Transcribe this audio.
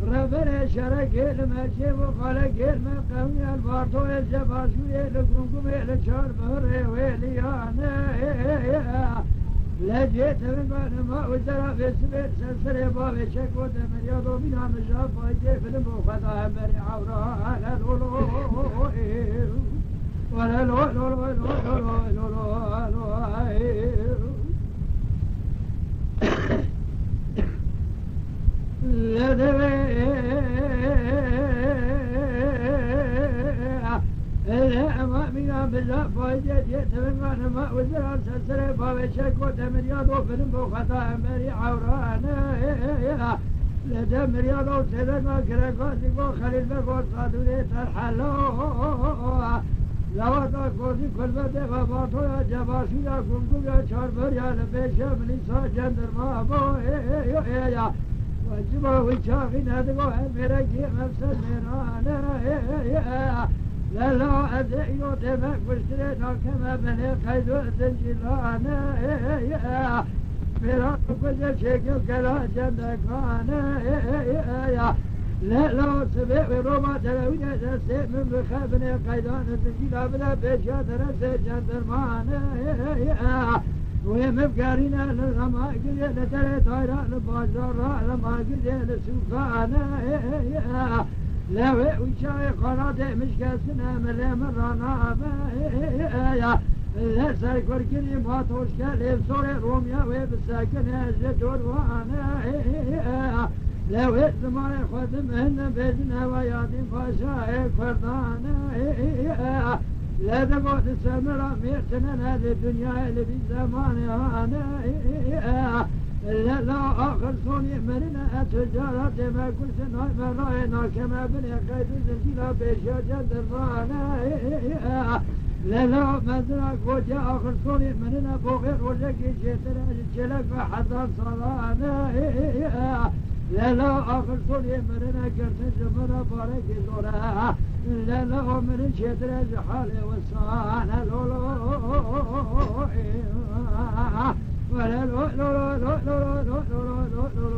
ربنا شرك المجيب وخلق المقام البارتو الجباسو الكرنكم الشار بهري ويليانا لجيت من بعد ما وزرا في سبيل سلسلة بابي شكو دمر يضو بنا مجاب ويجيب المخطا بري عورا على لولو ولا لولو لولو لولو لولو أمامنا بالله فايدة يتمنى ما وزرا سلسلة بابي شكو دمر يضو فيلم بوخطا بري عورانا لدمر يضو سيدنا كراكوزي بو خليل بكو صادولي ترحلو لواتا كوزي كل بدي غباطو يا جباسو يا كنكو يا شاربر يا لبيشا منيسا جندر ما بو يا وجبه وشاخي ندقو مرقي مفسد ميرانا لا لا أدعيو تبك واشترينا كما بني قيدو تنجلانا فراق كل شيء كلا جندكانا لا لا سبع وروما تلوية تسيء من بخابني قيدان تنجلا بلا بيشا ترسي جندرمانا ومبقارينا للغماقل لتري طايرة لبازارة لماقل لسوقانا لا وشاي قراتي مشكاسنا ملي مرانا لا سايكور كني ما توشكا لبسوري روميا وبساكن زيتون وانا لا وزماني خدمهن بيدنا ويادين فاشاي فردانا لا تقعد السمرة ميرتنا هذه الدنيا اللي في زمانها أنا لا آخر صوني مرنا التجارة ما كنت نايم راينا كما بني قيد زنجيلا بشجة الرانا لا مدرك وجه آخر صوني مرنا بغير وجهك شترا جلك حتى صلانا لا آخر صوني مرنا كرت جمرة بارك زورا لا من شتر جحالي والصانة لولو ولا لو لو لو لو لو لو